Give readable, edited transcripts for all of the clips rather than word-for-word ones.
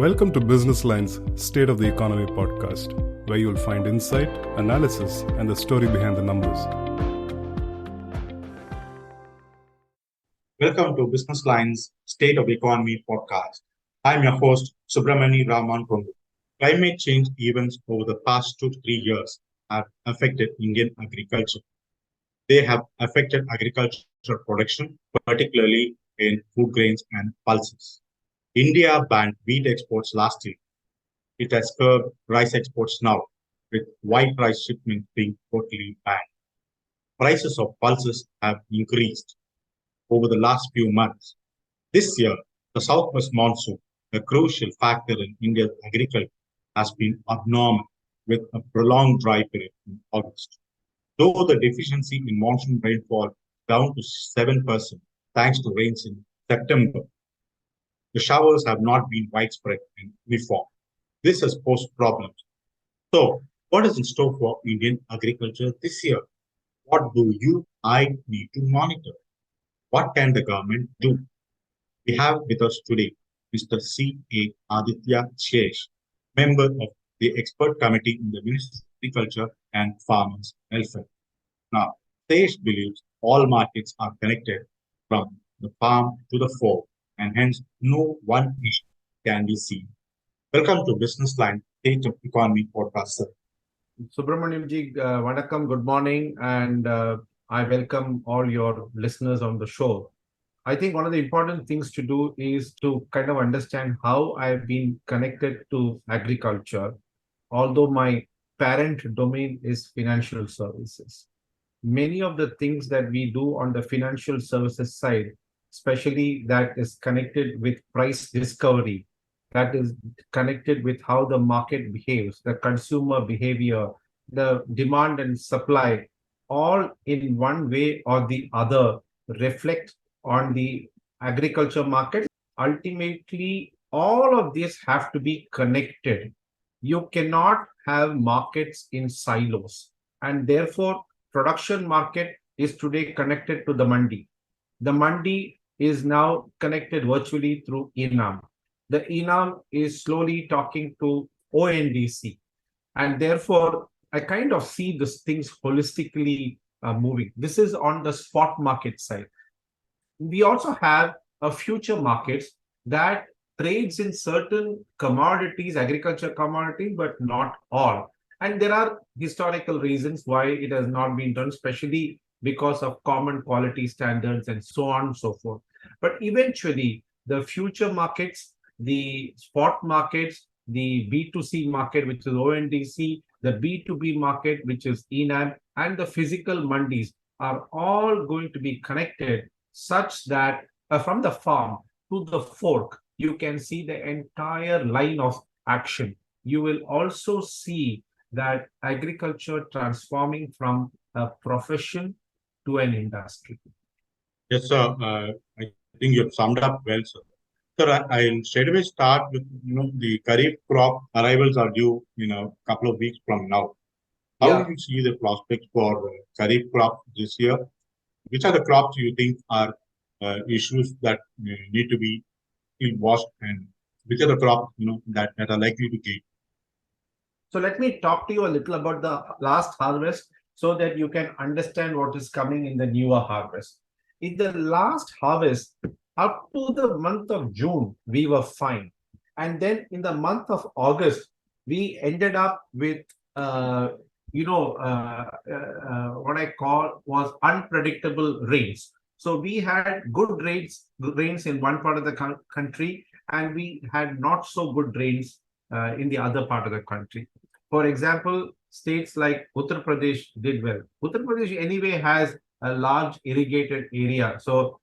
Welcome to Business Line's State of the Economy podcast, where you'll find insight, analysis, and the story behind the numbers. Welcome to Business Line's State of the Economy podcast. I'm your host, Subramanian Ra Mancombu. Climate change events over the past 2 to 3 years have affected Indian agriculture. They have affected agricultural production, particularly in food grains and pulses. India banned wheat exports last year. It has curbed rice exports now, with white rice shipments being totally banned. Prices of pulses have increased over the last few months. This year, the southwest monsoon, a crucial factor in India's agriculture, has been abnormal with a prolonged dry period in August. Though the deficiency in monsoon rainfall down to 7% thanks to rains in September, the showers have not been widespread and uniform. This has posed problems. So, what is in store for Indian agriculture this year? What do I need to monitor? What can the government do? We have with us today Mr. CA Aditya Sesh, member of the expert committee in the Ministry of Agriculture and Farmers Welfare. Now, Sesh believes all markets are connected from the farm to the fork, and hence no one issue can be seen. Welcome to Business Line State of Economy podcast, sir. Subramanian ji, Vanakkam, good morning, and I welcome all your listeners on the show. I think one of the important things to do is to kind of understand how I've been connected to agriculture, although my parent domain is financial services. Many of the things that we do on the financial services side, especially that is connected with price discovery, that is connected with how the market behaves, the consumer behavior, the demand and supply, all in one way or the other reflect on the agriculture market. Ultimately, all of these have to be connected. You cannot have markets in silos. And therefore, production market is today connected to the mandi. The mandi is now connected virtually through eNAM. The eNAM is slowly talking to ONDC. And therefore, I kind of see these things holistically moving. This is on the spot market side. We also have a future markets that trades in certain commodities, agriculture commodities, but not all. And there are historical reasons why it has not been done, especially because of common quality standards and so on and so forth. But eventually, the future markets, the spot markets, the B2C market, which is ONDC, the B2B market, which is eNAM, and the physical mandis are all going to be connected such that from the farm to the fork, you can see the entire line of action. You will also see that agriculture transforming from a profession to an industry. Yes, sir. I think you have summed up well, sir. Sir, I'll straight away start with the Kharif crop arrivals are due in a couple of weeks from now. How do you see the prospects for Kharif crop this year? Which are the crops you think are issues that need to be washed, and which are the crops that are likely to gain? So let me talk to you a little about the last harvest so that you can understand what is coming in the newer harvest. In the last harvest, up to the month of June, we were fine. And then in the month of August, we ended up with, what I call was unpredictable rains. So we had good rains in one part of the country, and we had not so good rains in the other part of the country. For example, states like Uttar Pradesh did well. Uttar Pradesh anyway has a large irrigated area, so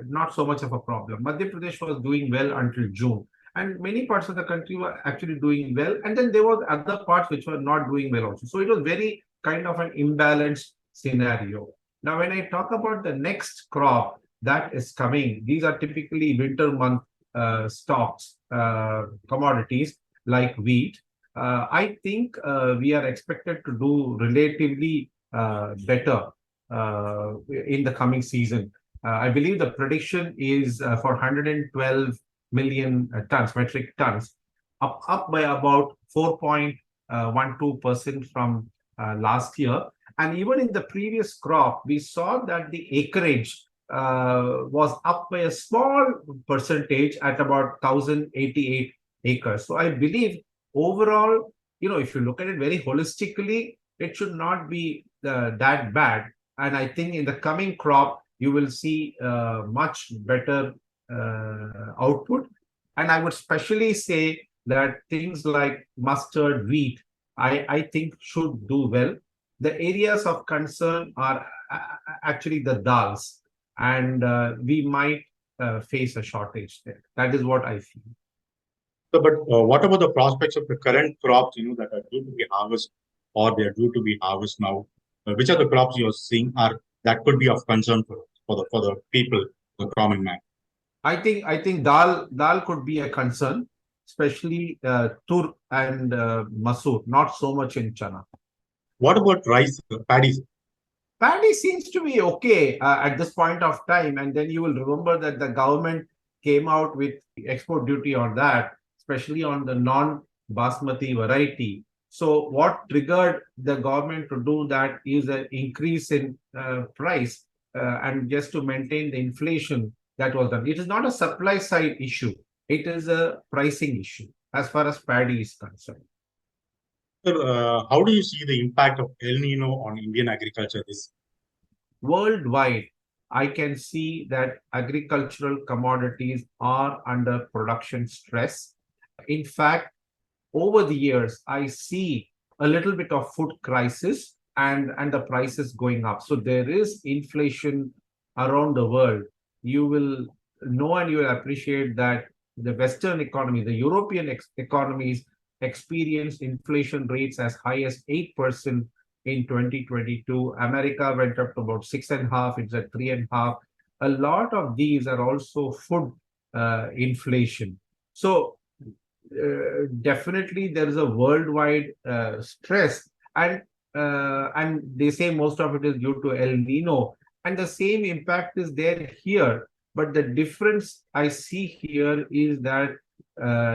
not so much of a problem. Madhya Pradesh was doing well until June, and many parts of the country were actually doing well. And then there were other parts which were not doing well also. So it was very kind of an imbalanced scenario. Now, when I talk about the next crop that is coming, these are typically winter month stocks, commodities like wheat. I think we are expected to do relatively better in the coming season. I believe the prediction is for 112 million tons, metric tons. up by about 4.12% from last year. And even in the previous crop, we saw that the acreage was up by a small percentage at about 1,088 acres. So I believe overall, if you look at it very holistically, it should not be that bad. And I think in the coming crop, you will see much better output. And I would especially say that things like mustard, wheat, I think should do well. The areas of concern are actually the dals, and we might face a shortage there. That is what I feel. So, but what about the prospects of the current crops, that are due to be harvested or they are due to be harvested now? Which are the crops you're seeing are that could be of concern for the people, the common man? I think dal could be a concern, especially tur and masoor, not so much in chana. What about rice, paddies? Paddy seems to be okay at this point of time, and then you will remember that the government came out with export duty on that, especially on the non-basmati variety. So what triggered the government to do that is an increase in price, and just to maintain the inflation that was done. It is not a supply side issue. It is a pricing issue as far as paddy is concerned. Sir, how do you see the impact of El Nino on Indian agriculture this? Worldwide, I can see that agricultural commodities are under production stress. In fact, over the years, I see a little bit of food crisis and the prices going up. So there is inflation around the world. You will know and you will appreciate that the Western economy, the European economies experienced inflation rates as high as 8% in 2022. America went up to about 6.5%, it's at 3.5%. A lot of these are also food inflation. So definitely there is a worldwide stress, and they say most of it is due to El Nino, and the same impact is there here. But the difference I see here is that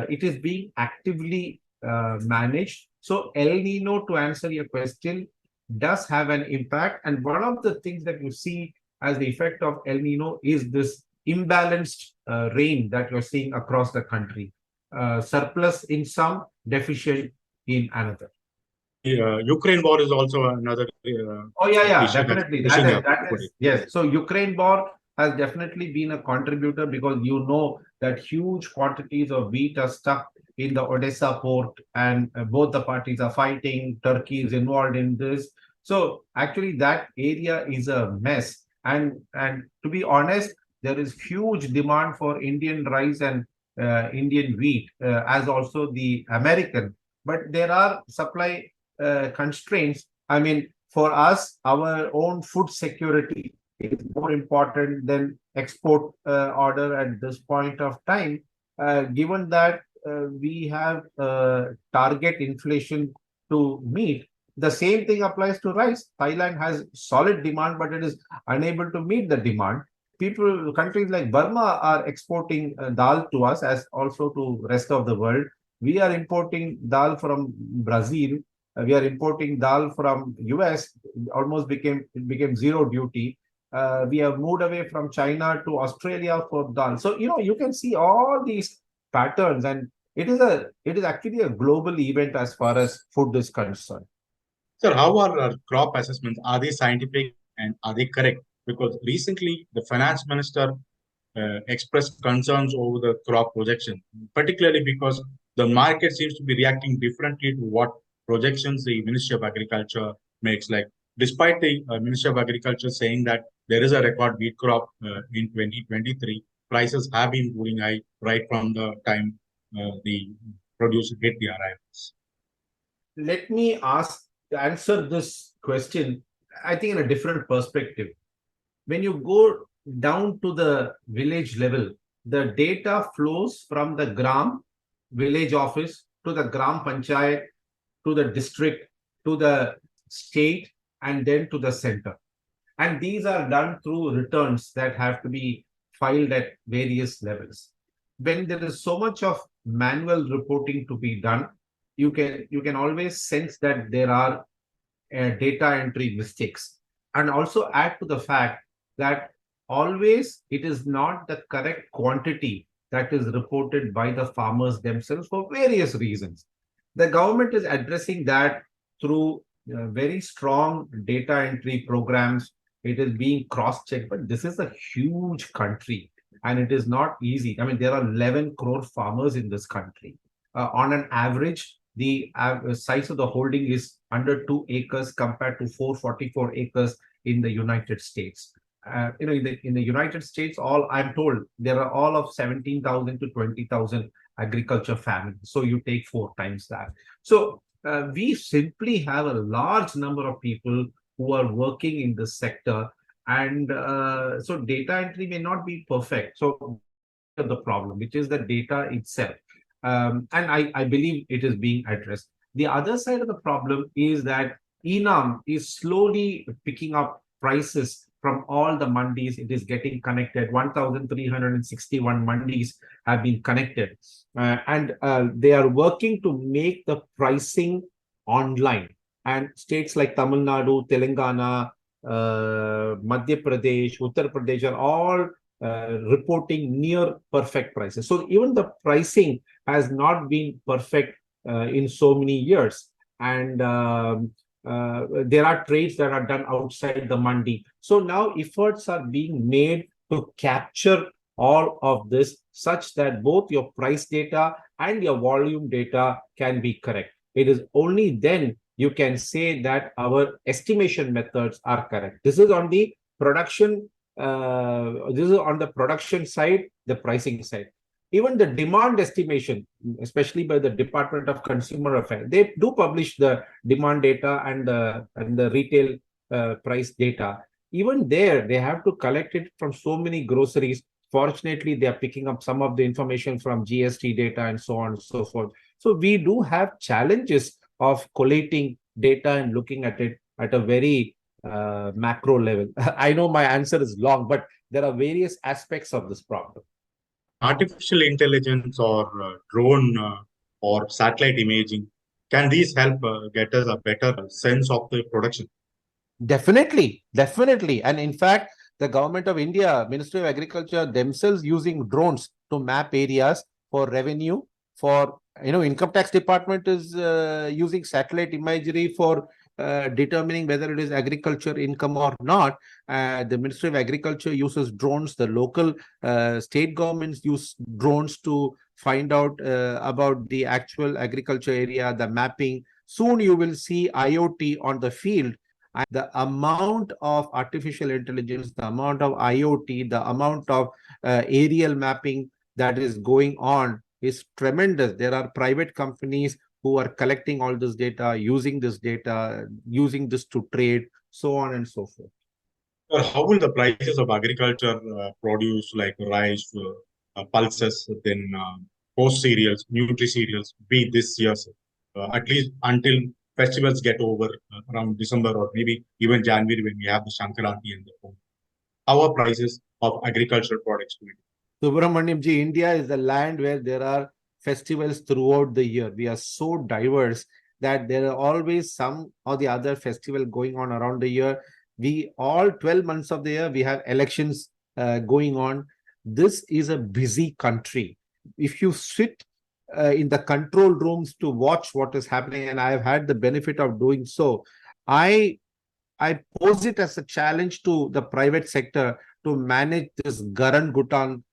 it is being actively managed. So El Nino, to answer your question, does have an impact. And one of the things that you see as the effect of El Nino is this imbalanced rain that you're seeing across the country. Surplus in some, deficient in another. Ukraine war is also another Oh yeah, issue definitely. that's pushing up. That is, yes. So Ukraine war has definitely been a contributor, because you know that huge quantities of wheat are stuck in the Odessa port, and both the parties are fighting. Turkey is involved in this. So actually that area is a mess. And to be honest, there is huge demand for Indian rice and Indian wheat, as also the American. But there are supply constraints. I mean, for us, our own food security is more important than export order at this point of time, given that we have target inflation to meet. The same thing applies to rice. Thailand has solid demand, but it is unable to meet the demand. Countries like Burma are exporting dal to us, as also to rest of the world. We are importing dal from Brazil. We are importing dal from US. Almost became zero duty. We have moved away from China to Australia for dal. So you can see all these patterns, and it is actually a global event as far as food is concerned. Sir, how are our crop assessments? Are they scientific and are they correct? Because recently the finance minister expressed concerns over the crop projection, particularly because the market seems to be reacting differently to what projections the Ministry of Agriculture makes. Like, despite the Ministry of Agriculture saying that there is a record wheat crop in 2023, prices have been moving high right from the time the produce hit the arrivals. Let me answer this question, I think, in a different perspective. When you go down to the village level, the data flows from the gram village office to the gram panchayat, to the district, to the state, and then to the center. And these are done through returns that have to be filed at various levels. when there is so much of manual reporting to be done, you can always sense that there are data entry mistakes. And also add to the fact that always it is not the correct quantity that is reported by the farmers themselves for various reasons. The government is addressing that through very strong data entry programs. It is being cross-checked, but this is a huge country and it is not easy. I mean, there are 11 crore farmers in this country. On an average, the size of the holding is under 2 acres compared to 444 acres in the United States. In the United States, all I'm told there are all of 17,000 to 20,000 agriculture families. So you take 4 times that. So we simply have a large number of people who are working in this sector, and so data entry may not be perfect. So the problem, which is the data itself. And I believe it is being addressed. The other side of the problem is that eNAM is slowly picking up prices from all the mandis. It is getting connected. 1,361 mandis have been connected. And they are working to make the pricing online. And states like Tamil Nadu, Telangana, Madhya Pradesh, Uttar Pradesh are all reporting near perfect prices. So even the pricing has not been perfect in so many years. And there are trades that are done outside the mandi. So now efforts are being made to capture all of this such that both your price data and your volume data can be correct. It is only then you can say that our estimation methods are correct. This is on the production side, the pricing side. Even the demand estimation, especially by the Department of Consumer Affairs, they do publish the demand data and the retail price data. Even there, they have to collect it from so many groceries. Fortunately, they are picking up some of the information from GST data and so on and so forth. So we do have challenges of collating data and looking at it at a very macro level. I know my answer is long, but there are various aspects of this problem. Artificial intelligence or drone or satellite imaging, can these help get us a better sense of the production? Definitely. And in fact, the government of India, Ministry of Agriculture themselves using drones to map areas for revenue, for income tax department is using satellite imagery for determining whether it is agriculture income or not. The Ministry of Agriculture uses drones. The local state governments use drones to find out about the actual agriculture area, the mapping. Soon you will see IoT on the field. And the amount of artificial intelligence, the amount of IoT, the amount of aerial mapping that is going on is tremendous. There are private companies who are collecting all this data, using this to trade, so on and so forth. Or how will the prices of agriculture produce like rice, pulses, then post cereals, nutri cereals be this year, at least until festivals get over around December or maybe even January when we have the Shankaranti and the Pongal? How are prices of agricultural products going? Subramanian ji, India is the land where there are festivals throughout the year. We are so diverse that there are always some or the other festival going on around the year. We all 12 months of the year, we have elections going on. This is a busy country. If you sit in the control rooms to watch what is happening, and I have had the benefit of doing so, I pose it as a challenge to the private sector to manage this Garan Gutan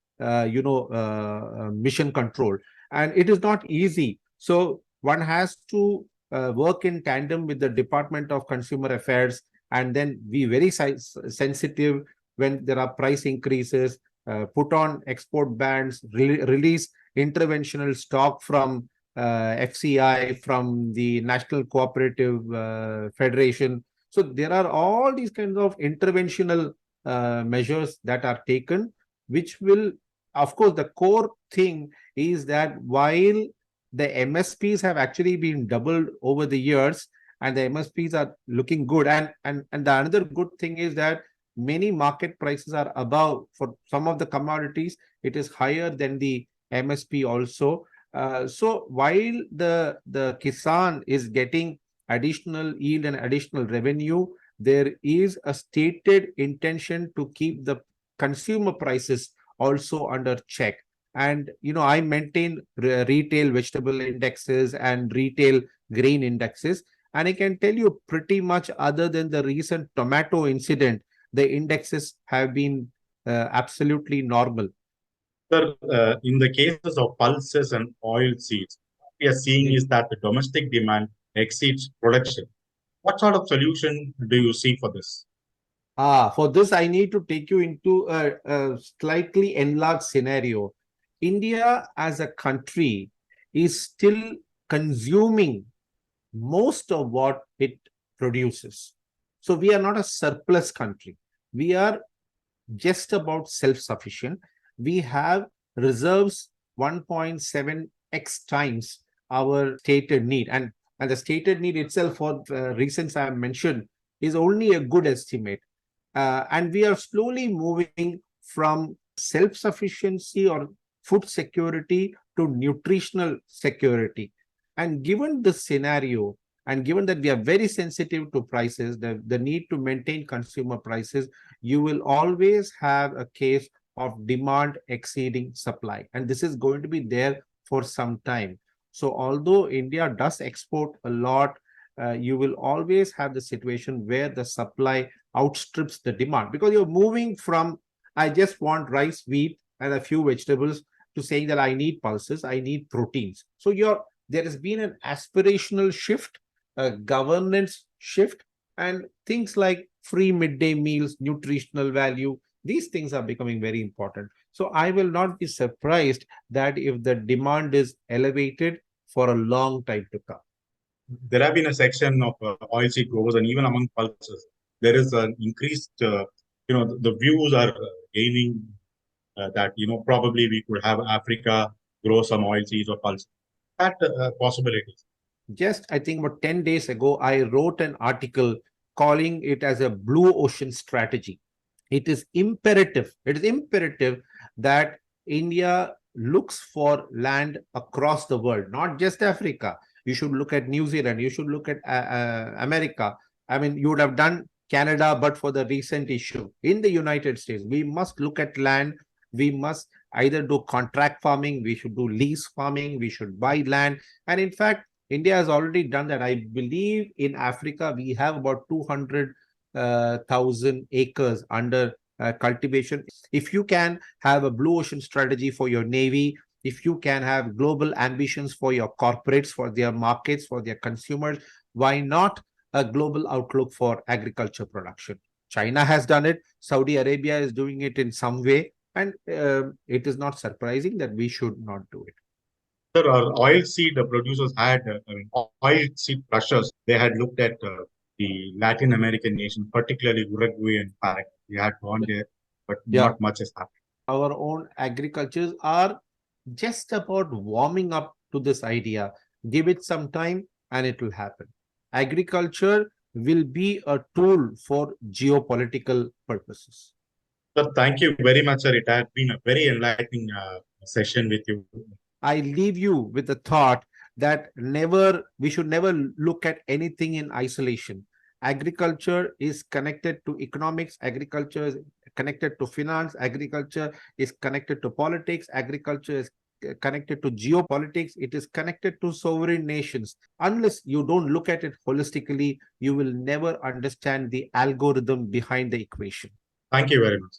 mission control. And it is not easy. So one has to work in tandem with the Department of Consumer Affairs and then be very sensitive when there are price increases, put on export bans, release interventional stock from FCI, from the National Cooperative Federation. So there are all these kinds of interventional measures that are taken, which will, of course, the core thing is that while the MSPs have actually been doubled over the years and the MSPs are looking good. And the another good thing is that many market prices are above. For some of the commodities, it is higher than the MSP also. So while the Kisan is getting additional yield and additional revenue, there is a stated intention to keep the consumer prices also under check. And, I maintain retail vegetable indexes and retail grain indexes. And I can tell you pretty much other than the recent tomato incident, the indexes have been absolutely normal. Sir, in the cases of pulses and oil seeds, what we are seeing is that the domestic demand exceeds production. What sort of solution do you see for this? For this, I need to take you into a slightly enlarged scenario. India as a country is still consuming most of what it produces. So we are not a surplus country. We are just about self-sufficient. We have reserves 1.7x times our stated need. And the stated need itself, for the reasons I have mentioned, is only a good estimate. And we are slowly moving from self-sufficiency or food security to nutritional security. And given this scenario, and given that we are very sensitive to prices, the need to maintain consumer prices, you will always have a case of demand exceeding supply. And this is going to be there for some time. So although India does export a lot, you will always have the situation where the supply outstrips the demand, because you're moving from, I just want rice, wheat, and a few vegetables, to saying that I need pulses, I need proteins. So there has been an aspirational shift, a governance shift, and things like free midday meals, nutritional value, these things are becoming very important. So I will not be surprised that if the demand is elevated for a long time to come. There have been a section of oilseed growers, and even among pulses, there is an increased, the views are gaining that, probably we could have Africa grow some oilseeds or pulses. That possibilities. Just, I think about 10 days ago, I wrote an article calling it as a blue ocean strategy. It is imperative that India looks for land across the world, not just Africa. You should look at New Zealand. You should look at America. I mean, you would have done Canada, but for the recent issue. In the United States, we must look at land. We must either do contract farming, we should do lease farming, we should buy land. And in fact, India has already done that. I believe in Africa, we have about 200,000 acres under cultivation. If you can have a blue ocean strategy for your Navy, if you can have global ambitions for your corporates, for their markets, for their consumers, why not a global outlook for agriculture production? China has done it. Saudi Arabia is doing it in some way. And it is not surprising that we should not do it. Sir, our oilseed producers had, oilseed crushers, they had looked at the Latin American nations, particularly Uruguay and Paraguay. We had gone there, but not much has happened. Our own agricultures are just about warming up to this idea. Give it some time and it will happen. Agriculture will be a tool for geopolitical purposes. Sir, thank you very much, sir. It has been a very enlightening session with you. I leave you with the thought that we should never look at anything in isolation. Agriculture is connected to economics. Agriculture is connected to finance. Agriculture is connected to politics. Agriculture is connected to geopolitics. It is connected to sovereign nations. Unless you don't look at it holistically, you will never understand the algorithm behind the equation. Thank you very much.